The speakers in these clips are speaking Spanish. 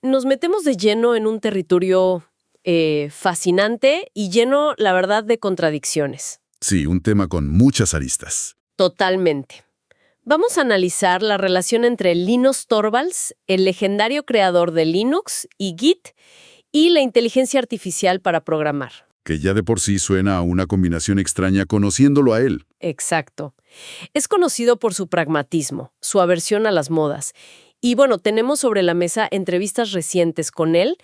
nos metemos de lleno en un territorio fascinante y lleno, la verdad, de contradicciones. Sí, un tema con muchas aristas. Totalmente. Vamos a analizar la relación entre Linus Torvalds, el legendario creador de Linux y Git, y la inteligencia artificial para programar. Que ya de por sí suena a una combinación extraña conociéndolo a él. Exacto. Es conocido por su pragmatismo, su aversión a las modas. Y bueno, tenemos sobre la mesa entrevistas recientes con él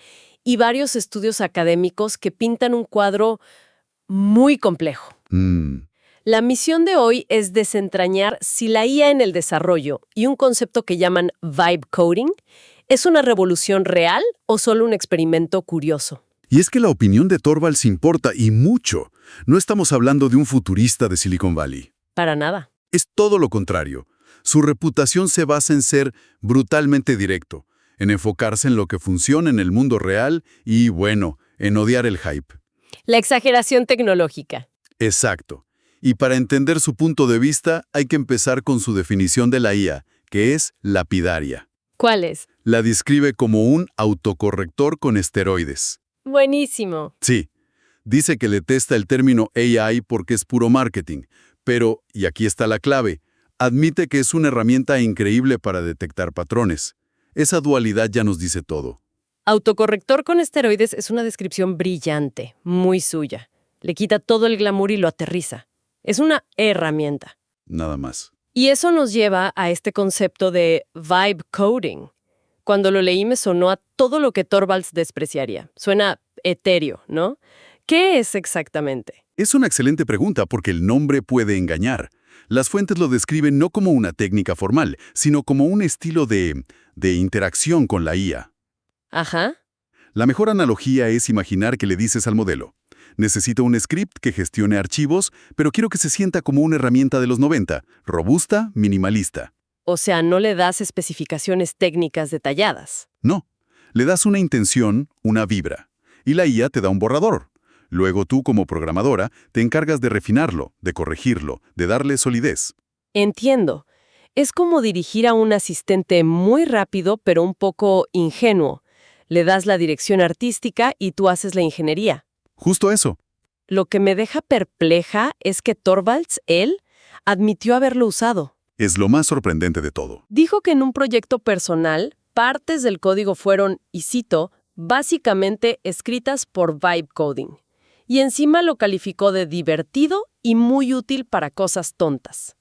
y varios estudios académicos que pintan un cuadro muy complejo. La misión de hoy es desentrañar si la IA en el desarrollo y un concepto que llaman vibe coding es una revolución real o solo un experimento curioso. Y es que la opinión de Torvalds importa y mucho. No estamos hablando de un futurista de Silicon Valley. Para nada. Es todo lo contrario. Su reputación se basa en ser brutalmente directo, en enfocarse en lo que funciona en el mundo real y, bueno, en odiar el hype. La exageración tecnológica. Exacto. Y para entender su punto de vista, hay que empezar con su definición de la IA, que es lapidaria. ¿Cuál es? La describe como un autocorrector con esteroides. Buenísimo. Sí, dice que detesta el término AI porque es puro marketing, pero, y aquí está la clave, admite que es una herramienta increíble para detectar patrones. Esa dualidad ya nos dice todo. Autocorrector con esteroides es una descripción brillante, muy suya. Le quita todo el glamour y lo aterriza. Es una herramienta. Nada más. Y eso nos lleva a este concepto de vibe coding. Cuando lo leí me sonó a todo lo que Torvalds despreciaría. Suena etéreo, ¿no? ¿Qué es exactamente? Es una excelente pregunta porque el nombre puede engañar. Las fuentes lo describen no como una técnica formal, sino como un estilo de interacción con la IA. Ajá. La mejor analogía es imaginar que le dices al modelo: necesito un script que gestione archivos, pero quiero que se sienta como una herramienta de los 90, robusta, minimalista. O sea, no le das especificaciones técnicas detalladas. No, le das una intención, una vibra, y la IA te da un borrador. Luego tú, como programadora, te encargas de refinarlo, de corregirlo, de darle solidez. Entiendo. Es como dirigir a un asistente muy rápido, pero un poco ingenuo. Le das la dirección artística y tú haces la ingeniería. Justo eso. Lo que me deja perpleja es que Torvalds, él, admitió haberlo usado. Es lo más sorprendente de todo. Dijo que en un proyecto personal, partes del código fueron, y cito, básicamente escritas por vibe coding. Y encima lo calificó de divertido y muy útil para cosas tontas.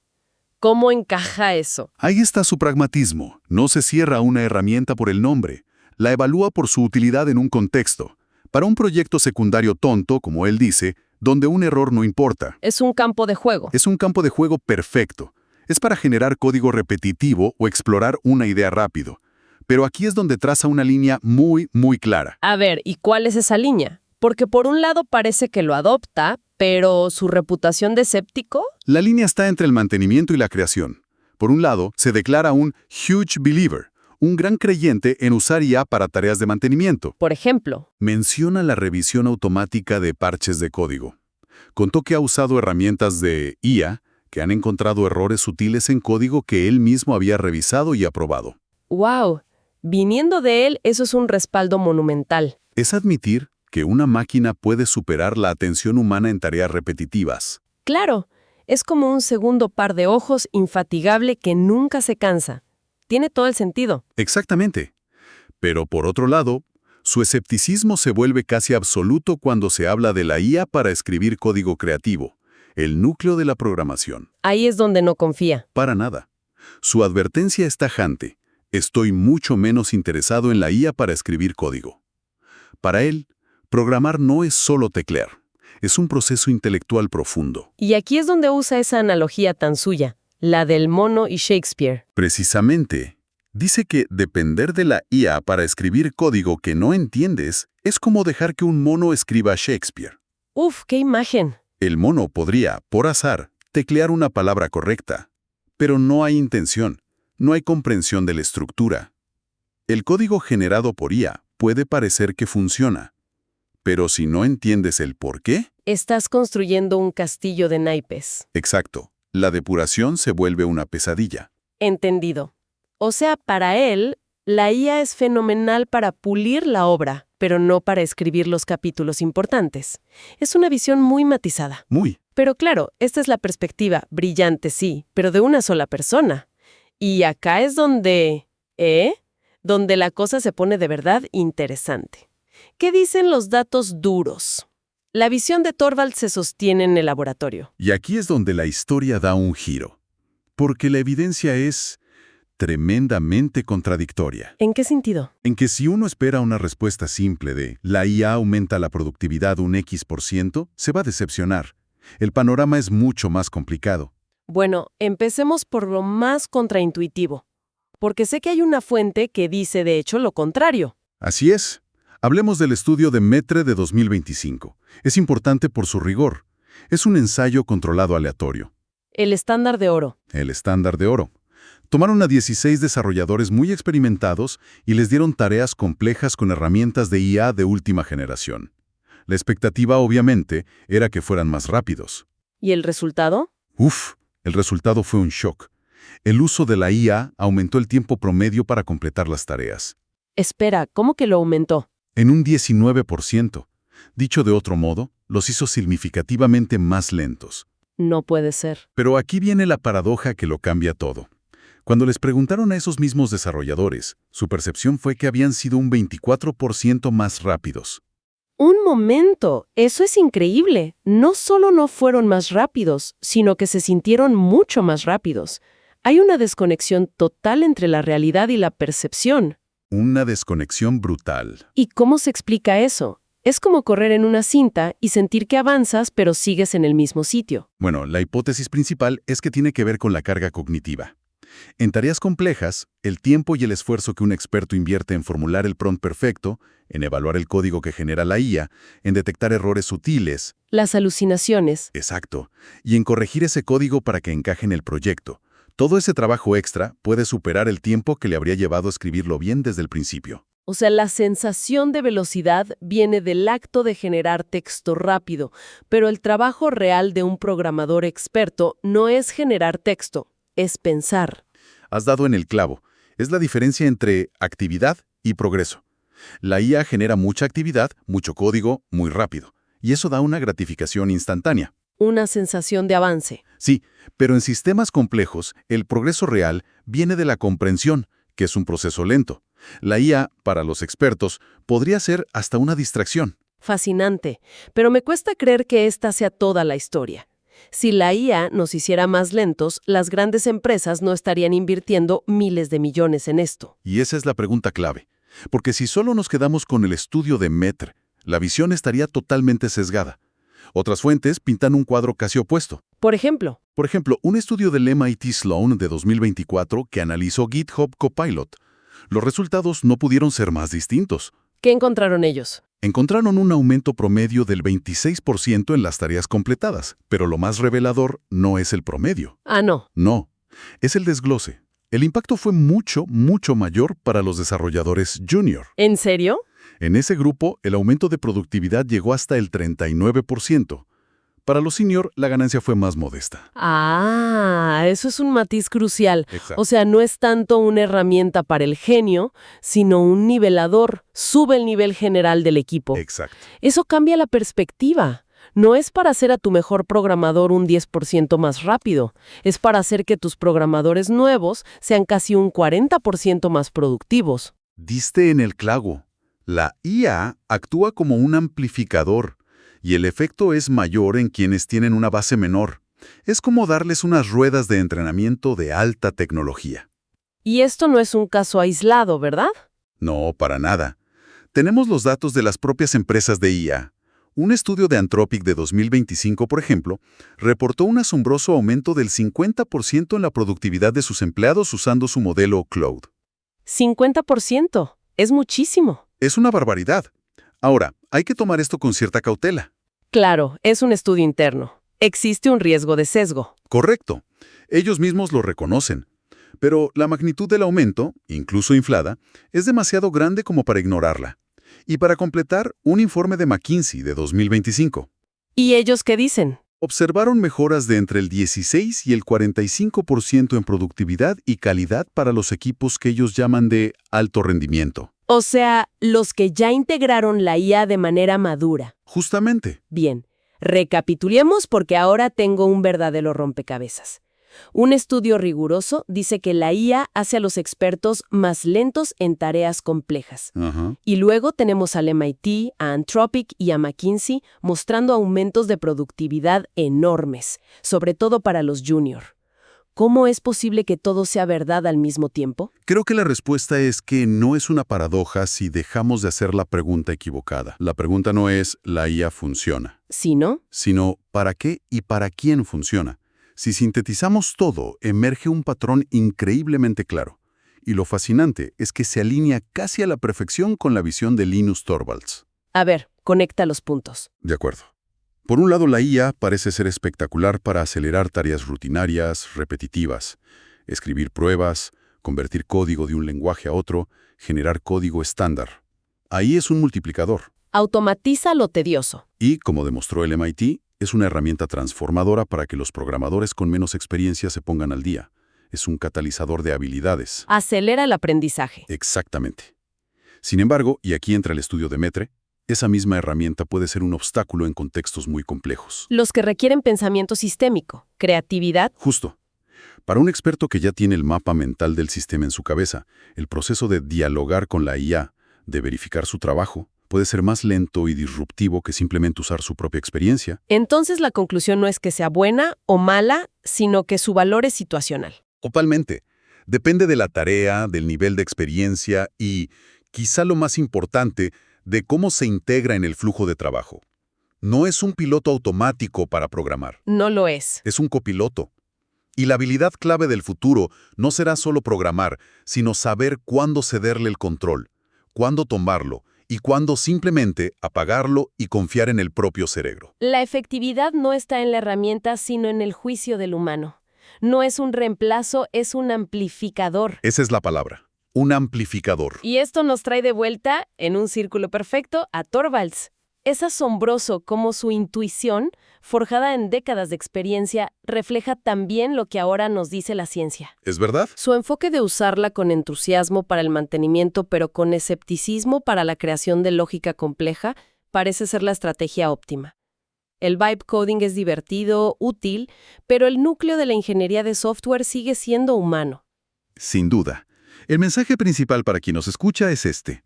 ¿Cómo encaja eso? Ahí está su pragmatismo. No se cierra a una herramienta por el nombre. La evalúa por su utilidad en un contexto. Para un proyecto secundario tonto, como él dice, donde un error no importa. Es un campo de juego. Es un campo de juego perfecto. Es para generar código repetitivo o explorar una idea rápido. Pero aquí es donde traza una línea muy, muy clara. A ver, ¿y cuál es esa línea? Porque por un lado parece que lo adopta, pero su reputación de escéptico... La línea está entre el mantenimiento y la creación. Por un lado, se declara un huge believer, un gran creyente en usar IA para tareas de mantenimiento. Por ejemplo, Menciona la revisión automática de parches de código. Contó que ha usado herramientas de IA que han encontrado errores sutiles en código que él mismo había revisado y aprobado. ¡wow! Viniendo de él, eso es un respaldo monumental. Es admitir que una máquina puede superar la atención humana en tareas repetitivas. Claro, es como un segundo par de ojos infatigable que nunca se cansa. Tiene todo el sentido. Exactamente. Pero por otro lado, su escepticismo se vuelve casi absoluto cuando se habla de la IA para escribir código creativo, el núcleo de la programación. Ahí es donde no confía. Para nada. Su advertencia es tajante. Estoy mucho menos interesado en la IA para escribir código. Para él, programar no es solo teclear. Es un proceso intelectual profundo. Y aquí es donde usa esa analogía tan suya, la del mono y Shakespeare. Precisamente, dice que depender de la IA para escribir código que no entiendes es como dejar que un mono escriba Shakespeare. ¡Uf, qué imagen! El mono podría, por azar, teclear una palabra correcta, pero no hay intención, no hay comprensión de la estructura. El código generado por IA puede parecer que funciona, pero si no entiendes el por qué... Estás construyendo un castillo de naipes. Exacto, la depuración se vuelve una pesadilla. Entendido. O sea, para él, La IA es fenomenal para pulir la obra, pero no para escribir los capítulos importantes. Es una visión muy matizada. Muy. Pero claro, esta es la perspectiva, brillante sí, pero de una sola persona. Y acá es donde la cosa se pone de verdad interesante. ¿Qué dicen los datos duros? La visión de Torvald se sostiene en el laboratorio. Y aquí es donde la historia da un giro. Porque la evidencia es tremendamente contradictoria. ¿En qué sentido? En que si uno espera una respuesta simple de la IA aumenta la productividad un X%, se va a decepcionar. El panorama es mucho más complicado. Bueno, empecemos por lo más contraintuitivo. Porque sé que hay una fuente que dice de hecho lo contrario. Así es. Hablemos del estudio de Metre de 2025. Es importante por su rigor. Es un ensayo controlado aleatorio. El estándar de oro. El estándar de oro. Tomaron a 16 desarrolladores muy experimentados y les dieron tareas complejas con herramientas de IA de última generación. La expectativa, obviamente, era que fueran más rápidos. ¿Y el resultado? El resultado fue un shock. El uso de la IA aumentó el tiempo promedio para completar las tareas. Espera, ¿cómo que lo aumentó? En un 19%. Dicho de otro modo, los hizo significativamente más lentos. No puede ser. Pero aquí viene la paradoja que lo cambia todo. Cuando les preguntaron a esos mismos desarrolladores, su percepción fue que habían sido un 24% más rápidos. Un momento, eso es increíble. No solo no fueron más rápidos, sino que se sintieron mucho más rápidos. Hay una desconexión total entre la realidad y la percepción. Una desconexión brutal. ¿Y cómo se explica eso? Es como correr en una cinta y sentir que avanzas, pero sigues en el mismo sitio. Bueno, la hipótesis principal es que tiene que ver con la carga cognitiva. En tareas complejas, el tiempo y el esfuerzo que un experto invierte en formular el prompt perfecto, en evaluar el código que genera la IA, en detectar errores sutiles. Las alucinaciones. Exacto. Y en corregir ese código para que encaje en el proyecto. Todo ese trabajo extra puede superar el tiempo que le habría llevado a escribirlo bien desde el principio. O sea, la sensación de velocidad viene del acto de generar texto rápido, pero el trabajo real de un programador experto no es generar texto, es pensar. Has dado en el clavo. Es la diferencia entre actividad y progreso. La IA genera mucha actividad, mucho código, muy rápido. Y eso da una gratificación instantánea. Una sensación de avance. Sí, pero en sistemas complejos, el progreso real viene de la comprensión, que es un proceso lento. La IA, para los expertos, podría ser hasta una distracción. Fascinante, pero me cuesta creer que esta sea toda la historia. Si la IA nos hiciera más lentos, las grandes empresas no estarían invirtiendo miles de millones en esto. Y esa es la pregunta clave. Porque si solo nos quedamos con el estudio de Metre, la visión estaría totalmente sesgada. Otras fuentes pintan un cuadro casi opuesto. Por ejemplo, un estudio del MIT Sloan de 2024 que analizó GitHub Copilot. Los resultados no pudieron ser más distintos. ¿qué encontraron ellos? Encontraron un aumento promedio del 26% en las tareas completadas, pero lo más revelador no es el promedio. Ah, no. No, es el desglose. El impacto fue mucho, mucho mayor para los desarrolladores junior. ¿En serio? En ese grupo, el aumento de productividad llegó hasta el 39%. Para los senior, la ganancia fue más modesta. Ah, eso es un matiz crucial. Exacto. O sea, no es tanto una herramienta para el genio, sino un nivelador. Sube el nivel general del equipo. Exacto. Eso cambia la perspectiva. No es para hacer a tu mejor programador un 10% más rápido. Es para hacer que tus programadores nuevos sean casi un 40% más productivos. Diste en el clavo. La IA actúa como un amplificador, y el efecto es mayor en quienes tienen una base menor. Es como darles unas ruedas de entrenamiento de alta tecnología. Y esto no es un caso aislado, ¿verdad? No, para nada. Tenemos los datos de las propias empresas de IA. Un estudio de Anthropic de 2025, por ejemplo, reportó un asombroso aumento del 50% en la productividad de sus empleados usando su modelo Cloud. 50%. Es muchísimo. Es una barbaridad. Ahora, hay que tomar esto con cierta cautela. Claro, es un estudio interno. Existe un riesgo de sesgo. Correcto. Ellos mismos lo reconocen. Pero la magnitud del aumento, incluso inflada, es demasiado grande como para ignorarla. Y para completar, un informe de McKinsey de 2025. ¿Y ellos qué dicen? Observaron mejoras de entre el 16 y el 45% en productividad y calidad para los equipos que ellos llaman de alto rendimiento. O sea, los que ya integraron la IA de manera madura. Justamente. Bien, recapitulemos porque ahora tengo un verdadero rompecabezas. Un estudio riguroso dice que la IA hace a los expertos más lentos en tareas complejas. Ajá. Y luego tenemos al MIT, a Anthropic y a McKinsey mostrando aumentos de productividad enormes, sobre todo para los junior. ¿Cómo es posible que todo sea verdad al mismo tiempo? Creo que la respuesta es que no es una paradoja si dejamos de hacer la pregunta equivocada. La pregunta no es ¿la IA funciona?, ¿Sí, no? sino ¿para qué y para quién funciona? Si sintetizamos todo, emerge un patrón increíblemente claro. Y lo fascinante es que se alinea casi a la perfección con la visión de Linus Torvalds. A ver, conecta los puntos. De acuerdo. Por un lado, la IA parece ser espectacular para acelerar tareas rutinarias, repetitivas, escribir pruebas, convertir código de un lenguaje a otro, generar código estándar. Ahí es un multiplicador. Automatiza lo tedioso. Y, como demostró el MIT, es una herramienta transformadora para que los programadores con menos experiencia se pongan al día. Es un catalizador de habilidades. Acelera el aprendizaje. Exactamente. Sin embargo, y aquí entra el estudio de Metre, esa misma herramienta puede ser un obstáculo en contextos muy complejos. Los que requieren pensamiento sistémico, creatividad. Justo. Para un experto que ya tiene el mapa mental del sistema en su cabeza, el proceso de dialogar con la IA, de verificar su trabajo, puede ser más lento y disruptivo que simplemente usar su propia experiencia. Entonces la conclusión no es que sea buena o mala, sino que su valor es situacional. Totalmente. Depende de la tarea, del nivel de experiencia y, quizá lo más importante, de cómo se integra en el flujo de trabajo. No es un piloto automático para programar. No lo es. Es un copiloto. Y la habilidad clave del futuro no será solo programar, sino saber cuándo cederle el control, cuándo tomarlo y cuándo simplemente apagarlo y confiar en el propio cerebro. La efectividad no está en la herramienta, sino en el juicio del humano. No es un reemplazo, es un amplificador. Esa es la palabra. Un amplificador. Y esto nos trae de vuelta, en un círculo perfecto, a Torvalds. Es asombroso cómo su intuición, forjada en décadas de experiencia, refleja también lo que ahora nos dice la ciencia. ¿Es verdad? Su enfoque de usarla con entusiasmo para el mantenimiento, pero con escepticismo para la creación de lógica compleja, parece ser la estrategia óptima. El vibe coding es divertido, útil, pero el núcleo de la ingeniería de software sigue siendo humano. Sin duda. El mensaje principal para quien nos escucha es este.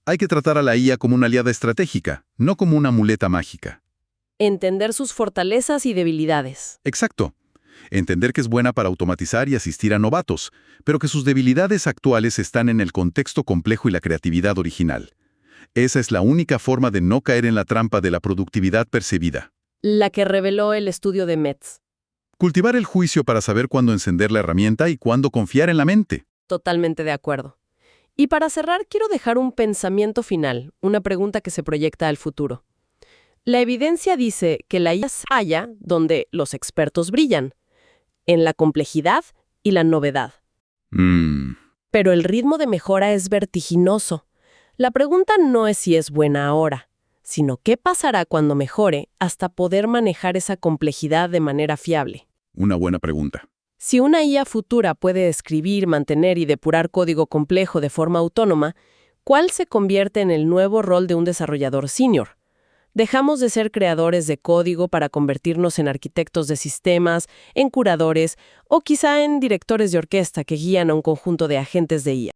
Hay que tratar a la IA como una aliada estratégica, no como una muleta mágica. Entender sus fortalezas y debilidades. Exacto. Entender que es buena para automatizar y asistir a novatos, pero que sus debilidades actuales están en el contexto complejo y la creatividad original. Esa es la única forma de no caer en la trampa de la productividad percibida. La que reveló el estudio de Metz. Cultivar el juicio para saber cuándo encender la herramienta y cuándo confiar en la mente. Totalmente de acuerdo. Y para cerrar, quiero dejar un pensamiento final, una pregunta que se proyecta al futuro. La evidencia dice que la IA halla donde los expertos brillan, en la complejidad y la novedad. Pero el ritmo de mejora es vertiginoso. La pregunta no es si es buena ahora, sino qué pasará cuando mejore hasta poder manejar esa complejidad de manera fiable. Una buena pregunta. Si una IA futura puede escribir, mantener y depurar código complejo de forma autónoma, ¿cuál se convierte en el nuevo rol de un desarrollador senior? Dejamos de ser creadores de código para convertirnos en arquitectos de sistemas, en curadores o quizá en directores de orquesta que guían a un conjunto de agentes de IA.